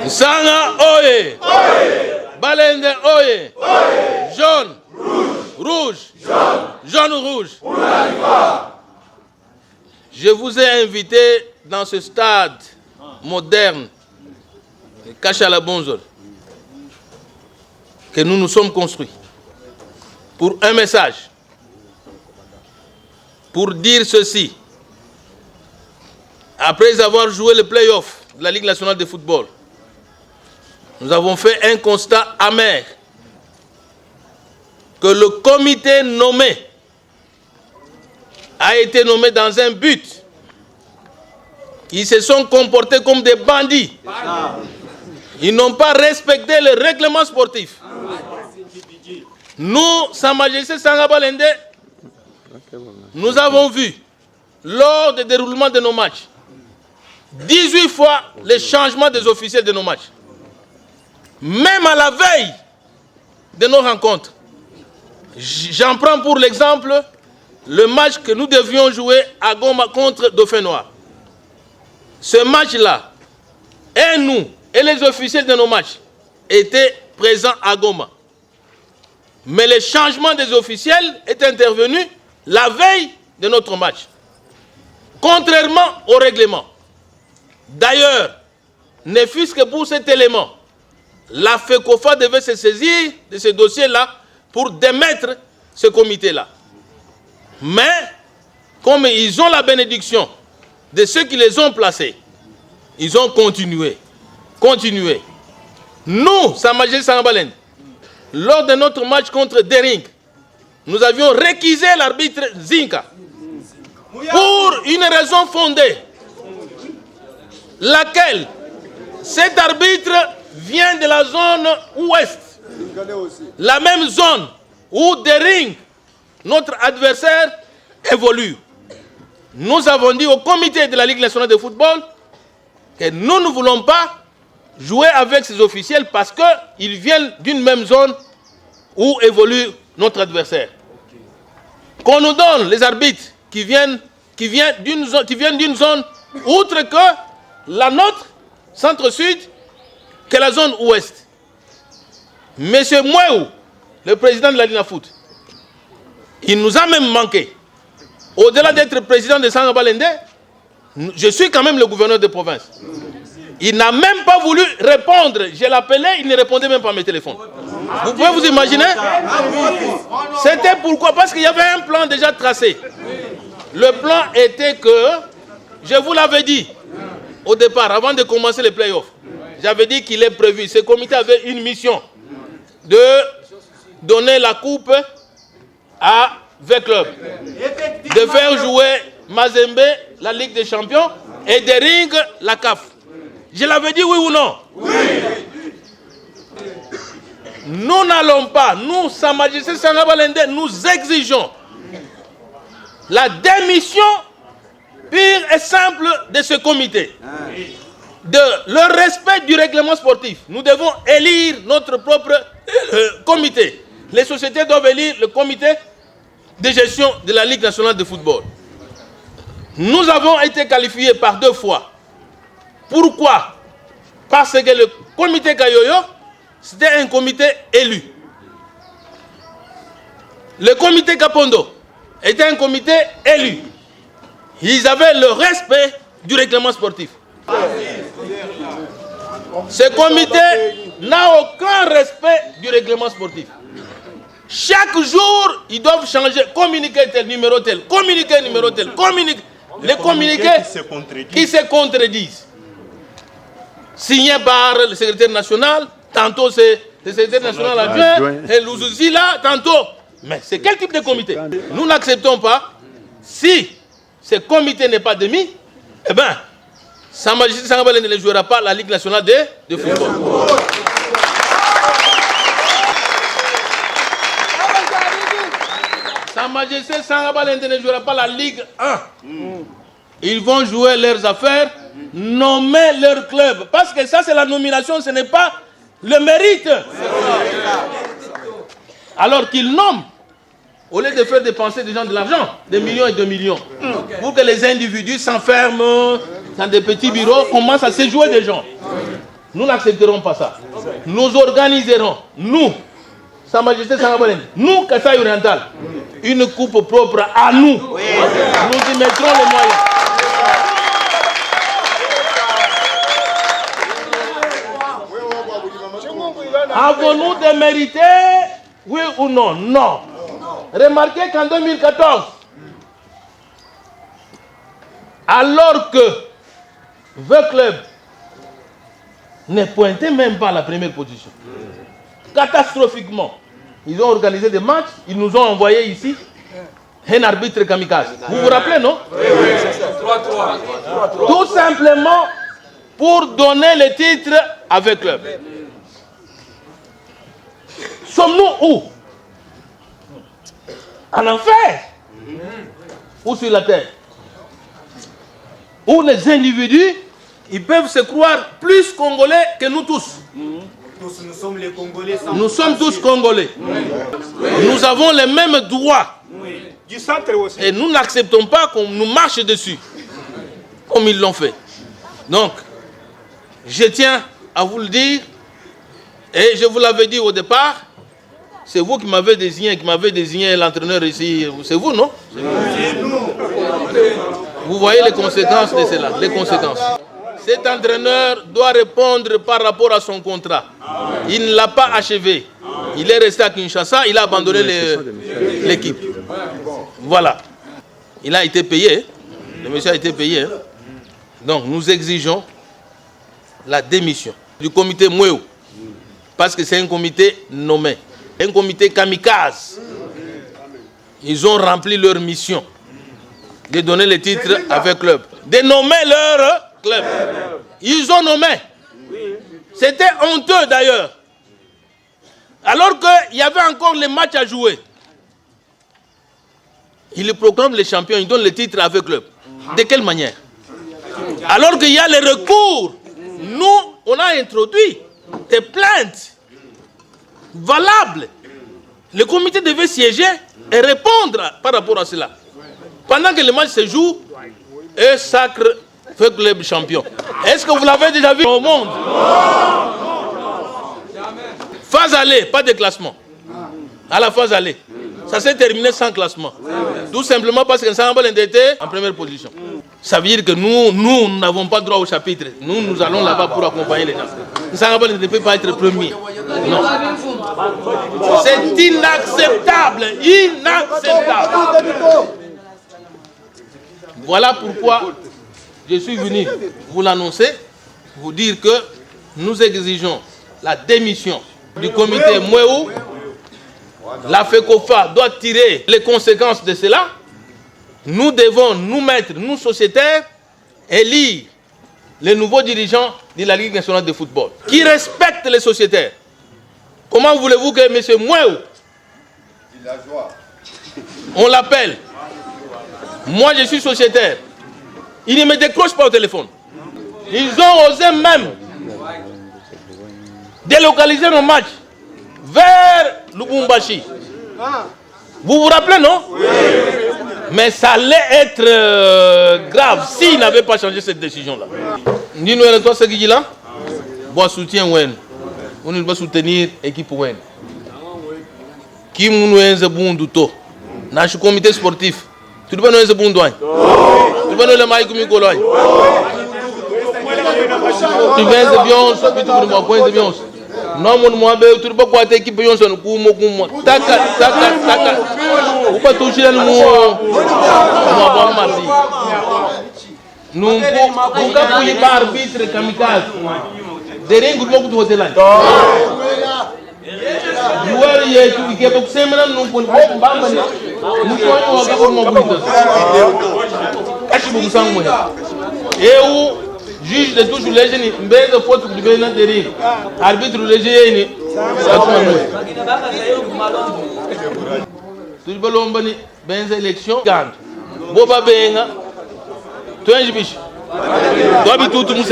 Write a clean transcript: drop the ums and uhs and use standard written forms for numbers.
Sanga Oye. Balende Oye. Jaune. Rouge. Jaune ou rouge. Je vous ai invité dans ce stade moderne, Kachala-Bonzol, que nous nous sommes construits, pour un message, pour dire ceci. Après avoir joué le play-off de la Ligue nationale de football, nous avons fait un constat amer que le comité nommé a été nommé dans un but. Ils se sont comportés comme des bandits. Ils n'ont pas respecté le règlement sportif. Nous, Sa Majesté Sanga Balende, nous avons vu, lors du déroulement de nos matchs, 18 fois le changement des officiels de nos matchs. Même à la veille de nos rencontres. J'en prends pour l'exemple le match que nous devions jouer à Goma contre Dauphin Noir. Ce match-là, et nous, et les officiels de nos matchs, étaient présents à Goma. Mais le changement des officiels est intervenu la veille de notre match. Contrairement au règlement. D'ailleurs, ne fût-ce que pour cet élément, la FECOFA devait se saisir de ce dossier-là pour démettre ce comité-là. Mais, comme ils ont la bénédiction de ceux qui les ont placés, ils ont continué. Nous, Sa Majesté Sanga Balende, lors de notre match contre Dering, nous avions réquisé l'arbitre Zinka pour une raison fondée, laquelle cet arbitre vient de la zone ouest, la même zone où Dering, notre adversaire, évolue. Nous avons dit au comité de la Ligue nationale de football que nous ne voulons pas jouer avec ces officiels parce qu'ils viennent d'une même zone où évolue notre adversaire. Qu'on nous donne les arbitres qui viennent d'une zone outre que la nôtre, centre-sud, que la zone ouest. Monsieur Mouéou, le président de la Ligue Foot, il nous a même manqué. Au-delà d'être président de Sanga Balende, je suis quand même le gouverneur de province. Il n'a même pas voulu répondre. Je l'appelais, il ne répondait même pas à mes téléphones. Vous pouvez vous imaginer? C'était pourquoi? Parce qu'il y avait un plan déjà tracé. Le plan était que, je vous l'avais dit au départ, avant de commencer les playoffs, j'avais dit qu'il est prévu. Ce comité avait une mission de donner la coupe à V-Club, de faire jouer Mazembe, la Ligue des Champions, et Dering, la CAF. Je l'avais dit oui ou non? Oui. Nous n'allons pas, nous, Sa Majesté Sanga Balende, nous exigeons la démission pure et simple de ce comité. De leur respect du règlement sportif. Nous devons élire notre propre comité. Les sociétés doivent élire le comité de gestion de la Ligue nationale de football. Nous avons été qualifiés par 2 fois. Pourquoi? Parce que le comité Kayoyo, c'était un comité élu. Le comité Kapondo était un comité élu. Ils avaient le respect du règlement sportif. Ce comité n'a aucun respect du règlement sportif. Chaque jour, ils doivent changer, communiquer tel, numéro tel, communiquer numéro tel, communiquer. Les communiqués qui se contredisent. Signé par le secrétaire national, tantôt c'est le secrétaire national adjoint, et Louzouzi là, tantôt. Mais c'est quel type de comité? Nous n'acceptons pas. Si ce comité n'est pas démis, eh bien, Sa Majesté Sanga Balende ne jouera pas la Ligue nationale de football. Sa Majesté Sanga Balende ne jouera pas la Ligue 1. Ils vont jouer leurs affaires, nommer leur club. Parce que ça, c'est la nomination, ce n'est pas le mérite. Alors qu'ils nomment, au lieu de faire dépenser des gens de l'argent, des millions et de millions, pour que les individus s'enferment dans des petits bureaux, commencent à se jouer des gens. Nous n'accepterons pas ça. Nous organiserons, nous, Sa Majesté Sangabolène, nous, Kasaï Oriental, une coupe propre à nous. Nous y mettrons les moyens. Avons-nous démérité? Oui ou non? Non. Remarquez qu'en 2014, alors que V Club ne pointait même pas la première position, catastrophiquement, ils ont organisé des matchs, ils nous ont envoyé ici un arbitre kamikaze. Vous vous rappelez, non? Tout simplement pour donner le titre à V Club. Sommes-nous où? En enfer? Ou sur la terre? Où les individus, ils peuvent se croire plus congolais que nous tous. Nous sommes les Congolais. Nous sommes tous congolais. Nous avons les mêmes droits. Du centre aussi. Et nous n'acceptons pas qu'on nous marche dessus, comme ils l'ont fait. Donc, je tiens à vous le dire, et je vous l'avais dit au départ, c'est vous qui m'avez désigné l'entraîneur ici. C'est vous, non? C'est nous. Vous voyez les conséquences de cela, les conséquences. Cet entraîneur doit répondre par rapport à son contrat. Il ne l'a pas achevé. Il est resté à Kinshasa, il a abandonné l'équipe. Voilà. Il a été payé. Le monsieur a été payé. Donc nous exigeons la démission du comité Mweu. Parce que c'est un comité nommé. Un comité kamikaze. Ils ont rempli leur mission de donner le titre avec club. De nommer leur club. Ils ont nommé. C'était honteux d'ailleurs. Alors qu'il y avait encore les matchs à jouer. Ils proclament les champions, ils donnent le titre avec club. De quelle manière? Alors qu'il y a les recours. Nous, on a introduit des plaintes valables. Le comité devait siéger et répondre par rapport à cela. Pendant que le match se joue, eux sacrent fait club champion. Est-ce que vous l'avez déjà vu au monde? Phase aller, pas de classement. À la phase aller. Ça s'est terminé sans classement. Tout simplement parce que Sangabolène était en première position. Ça veut dire que nous n'avons pas droit au chapitre. Nous allons là-bas pour accompagner les gens. Sangabolène ne peut pas être premier. Non. C'est inacceptable. Inacceptable. Voilà pourquoi je suis venu vous l'annoncer, vous dire que nous exigeons la démission du comité Mweu. La FECOFA doit tirer les conséquences de cela. Nous devons nous mettre, nous sociétaires, élire les nouveaux dirigeants de la Ligue nationale de football qui respectent les sociétaires. Comment voulez-vous que M. Mweu, on l'appelle, moi je suis sociétaire, il ne me décroche pas au téléphone. Ils ont osé même délocaliser nos matchs vers Lubumbashi. Vous vous rappelez, non? Oui. Mais ça allait être grave s'ils n'avaient pas changé cette décision-là. Nous, toi, ce qui dit là, bon soutien, on doit soutenir l'équipe. Qui nous est un bon douto? Dans le comité sportif, tu dois nous être un bon douane. Tu dois nous le maïs comme il cologne. Tu viens de bien, tu dois nous point de bien. Non, mon tu ne peux pas être équipe de son coup, taka. Ou pas toucher le mot. Nous avons pas arbitre kamikaze. Derrière, nous avons tout là. Juge de toujours les jeunes, mais de faute du gouvernement derrière. Arbitre les jeunes. Tout le monde ben élection gagne. Boba benga. Tu es un biche. Toi, tu es tout le monde.